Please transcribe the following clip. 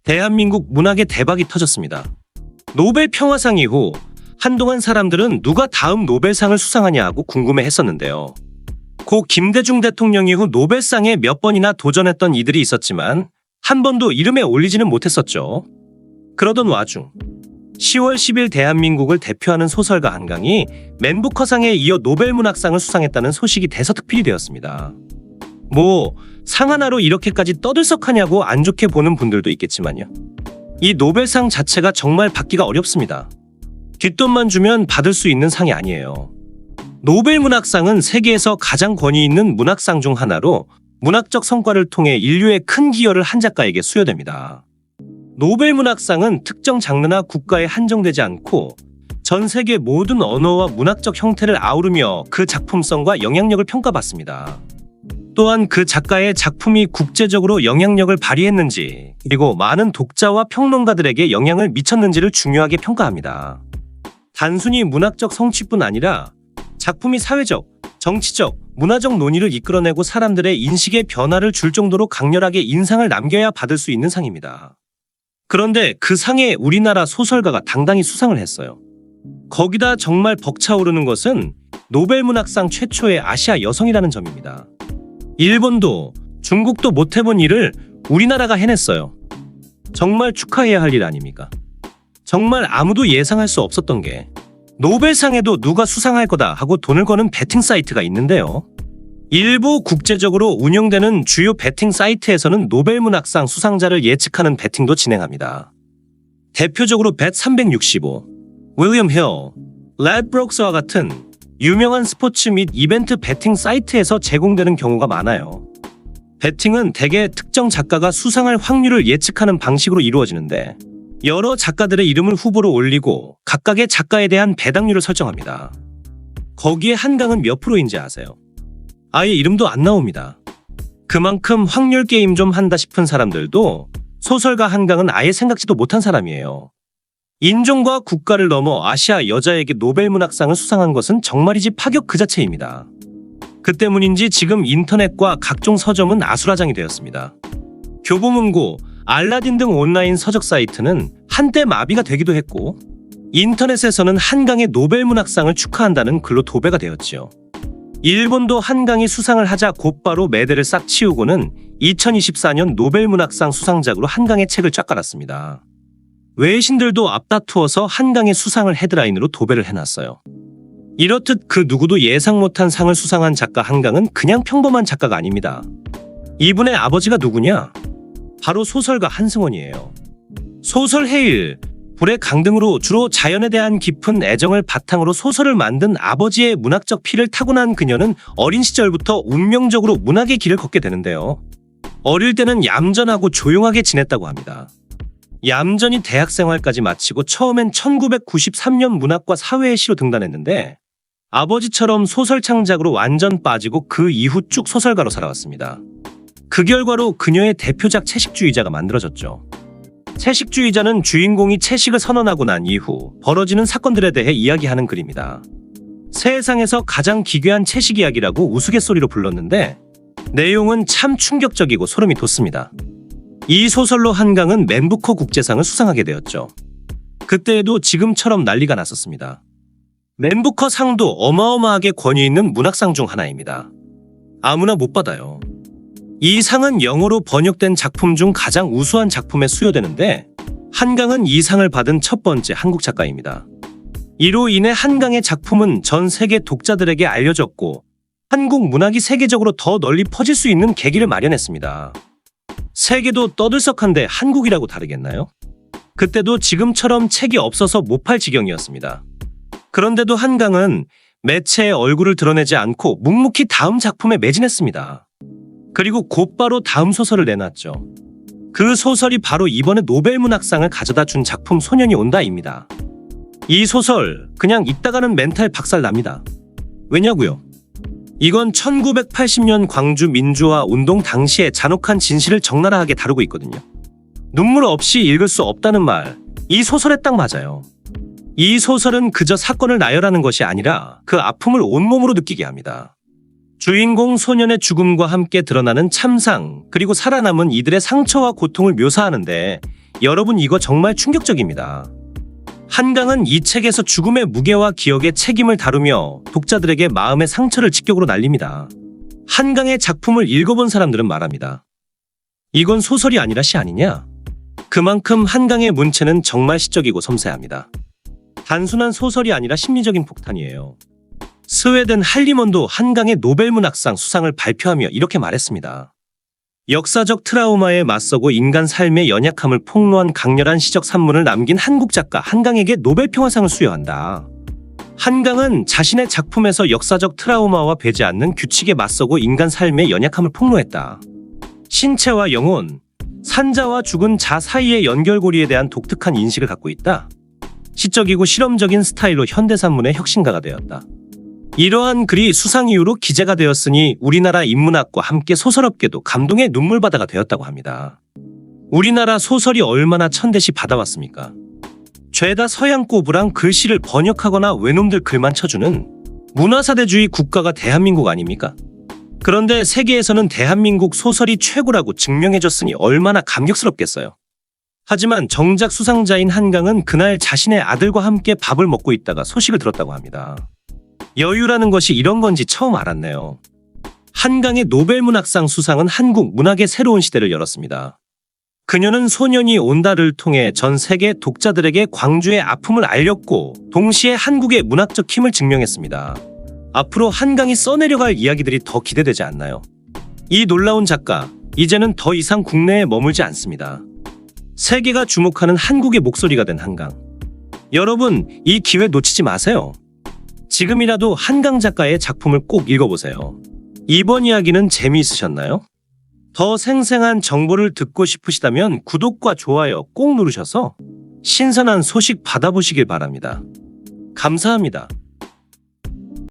대한민국 문학의 대박이 터졌습니다. 노벨 평화상 이후 한동안 사람들은 누가 다음 노벨상을 수상하냐 하고 궁금해했었는데요. 고 김대중 대통령 이후 노벨상에 몇 번이나 도전했던 이들이 있었지만 한 번도 이름에 올리지는 못했었죠. 그러던 와중 10월 10일 대한민국을 대표하는 소설가 한강이 맨 부커상에 이어 노벨문학상을 수상했다는 소식이 대서특필이 되었습니다. 상 하나로 이렇게까지 떠들썩하냐고 안 좋게 보는 분들도 있겠지만요. 이 노벨상 자체가 정말 받기가 어렵습니다. 뒷돈만 주면 받을 수 있는 상이 아니에요. 노벨문학상은 세계에서 가장 권위 있는 문학상 중 하나로 문학적 성과를 통해 인류에 큰 기여를 한 작가에게 수여됩니다. 노벨문학상은 특정 장르나 국가에 한정되지 않고 전 세계 모든 언어와 문학적 형태를 아우르며 그 작품성과 영향력을 평가받습니다. 또한 그 작가의 작품이 국제적으로 영향력을 발휘했는지, 그리고 많은 독자와 평론가들에게 영향을 미쳤는지를 중요하게 평가합니다. 단순히 문학적 성취뿐 아니라 작품이 사회적, 정치적, 문화적 논의를 이끌어내고 사람들의 인식에 변화를 줄 정도로 강렬하게 인상을 남겨야 받을 수 있는 상입니다. 그런데 그 상에 우리나라 소설가가 당당히 수상을 했어요. 거기다 정말 벅차오르는 것은 노벨문학상 최초의 아시아 여성이라는 점입니다. 일본도 중국도 못해본 일을 우리나라가 해냈어요. 정말 축하해야 할 일 아닙니까? 정말 아무도 예상할 수 없었던 게 노벨상에도 누가 수상할 거다 하고 돈을 거는 베팅 사이트가 있는데요. 일부 국제적으로 운영되는 주요 베팅 사이트에서는 노벨문학상 수상자를 예측하는 베팅도 진행합니다. 대표적으로 bet365, 윌리엄 힐, ladbrokes와 같은 유명한 스포츠 및 이벤트 베팅 사이트에서 제공되는 경우가 많아요. 베팅은 대개 특정 작가가 수상할 확률을 예측하는 방식으로 이루어지는데 여러 작가들의 이름을 후보로 올리고 각각의 작가에 대한 배당률을 설정합니다. 거기에 한강은 몇 프로인지 아세요? 아예 이름도 안 나옵니다. 그만큼 확률 게임 좀 한다 싶은 사람들도 소설가 한강은 아예 생각지도 못한 사람이에요. 인종과 국가를 넘어 아시아 여자에게 노벨문학상을 수상한 것은 정말이지 파격 그 자체입니다. 그 때문인지 지금 인터넷과 각종 서점은 아수라장이 되었습니다. 교보문고, 알라딘 등 온라인 서적 사이트는 한때 마비가 되기도 했고 인터넷에서는 한강의 노벨문학상을 축하한다는 글로 도배가 되었지요. 일본도 한강이 수상을 하자 곧바로 매대를 싹 치우고는 2024년 노벨문학상 수상작으로 한강의 책을 쫙 깔았습니다. 외신들도 앞다투어서 한강의 수상을 헤드라인으로 도배를 해놨어요. 이렇듯 그 누구도 예상 못한 상을 수상한 작가 한강은 그냥 평범한 작가가 아닙니다. 이분의 아버지가 누구냐? 바로 소설가 한승원이에요. 소설 해일, 불의 강 등으로 주로 자연에 대한 깊은 애정을 바탕으로 소설을 만든 아버지의 문학적 피를 타고난 그녀는 어린 시절부터 운명적으로 문학의 길을 걷게 되는데요. 어릴 때는 얌전하고 조용하게 지냈다고 합니다. 얌전히 대학 생활까지 마치고 처음엔 1993년 문학과 사회의 시로 등단했는데 아버지처럼 소설 창작으로 완전 빠지고 그 이후 쭉 소설가로 살아왔습니다. 그 결과로 그녀의 대표작 채식주의자가 만들어졌죠. 채식주의자는 주인공이 채식을 선언하고 난 이후 벌어지는 사건들에 대해 이야기하는 글입니다. 세상에서 가장 기괴한 채식 이야기라고 우스갯소리로 불렀는데 내용은 참 충격적이고 소름이 돋습니다. 이 소설로 한강은 맨부커 국제상을 수상하게 되었죠. 그때에도 지금처럼 난리가 났었습니다. 맨부커 상도 어마어마하게 권위 있는 문학상 중 하나입니다. 아무나 못 받아요. 이 상은 영어로 번역된 작품 중 가장 우수한 작품에 수여되는데 한강은 이 상을 받은 첫 번째 한국 작가입니다. 이로 인해 한강의 작품은 전 세계 독자들에게 알려졌고 한국 문학이 세계적으로 더 널리 퍼질 수 있는 계기를 마련했습니다. 세계도 떠들썩한데 한국이라고 다르겠나요? 그때도 지금처럼 책이 없어서 못 팔 지경이었습니다. 그런데도 한강은 매체에 얼굴을 드러내지 않고 묵묵히 다음 작품에 매진했습니다. 그리고 곧바로 다음 소설을 내놨죠. 그 소설이 바로 이번에 노벨문학상을 가져다 준 작품 소년이 온다입니다. 이 소설 그냥 읽다가는 멘탈 박살납니다. 왜냐고요? 이건 1980년 광주 민주화 운동 당시의 잔혹한 진실을 적나라하게 다루고 있거든요. 눈물 없이 읽을 수 없다는 말, 이 소설에 딱 맞아요. 이 소설은 그저 사건을 나열하는 것이 아니라 그 아픔을 온몸으로 느끼게 합니다. 주인공 소년의 죽음과 함께 드러나는 참상, 그리고 살아남은 이들의 상처와 고통을 묘사하는데 여러분 이거 정말 충격적입니다. 한강은 이 책에서 죽음의 무게와 기억의 책임을 다루며 독자들에게 마음의 상처를 직격으로 날립니다. 한강의 작품을 읽어본 사람들은 말합니다. 이건 소설이 아니라 시 아니냐? 그만큼 한강의 문체는 정말 시적이고 섬세합니다. 단순한 소설이 아니라 심리적인 폭탄이에요. 스웨덴 할리먼도 한강의 노벨문학상 수상을 발표하며 이렇게 말했습니다. 역사적 트라우마에 맞서고 인간 삶의 연약함을 폭로한 강렬한 시적 산문을 남긴 한국 작가 한강에게 노벨평화상을 수여한다. 한강은 자신의 작품에서 역사적 트라우마와 배지 않는 규칙에 맞서고 인간 삶의 연약함을 폭로했다. 신체와 영혼, 산자와 죽은 자 사이의 연결고리에 대한 독특한 인식을 갖고 있다. 시적이고 실험적인 스타일로 현대산문의 혁신가가 되었다. 이러한 글이 수상 이후로 기재가 되었으니 우리나라 인문학과 함께 소설업계도 감동의 눈물바다가 되었다고 합니다. 우리나라 소설이 얼마나 천대시 받아왔습니까? 죄다 서양 꼬부랑 글씨를 번역하거나 외놈들 글만 쳐주는 문화사대주의 국가가 대한민국 아닙니까? 그런데 세계에서는 대한민국 소설이 최고라고 증명해줬으니 얼마나 감격스럽겠어요. 하지만 정작 수상자인 한강은 그날 자신의 아들과 함께 밥을 먹고 있다가 소식을 들었다고 합니다. 여유라는 것이 이런 건지 처음 알았네요. 한강의 노벨문학상 수상은 한국 문학의 새로운 시대를 열었습니다. 그녀는 소년이 온다를 통해 전 세계 독자들에게 광주의 아픔을 알렸고 동시에 한국의 문학적 힘을 증명했습니다. 앞으로 한강이 써내려갈 이야기들이 더 기대되지 않나요? 이 놀라운 작가, 이제는 더 이상 국내에 머물지 않습니다. 세계가 주목하는 한국의 목소리가 된 한강. 여러분, 이 기회 놓치지 마세요. 지금이라도 한강 작가의 작품을 꼭 읽어보세요. 이번 이야기는 재미있으셨나요? 더 생생한 정보를 듣고 싶으시다면 구독과 좋아요 꼭 누르셔서 신선한 소식 받아보시길 바랍니다. 감사합니다.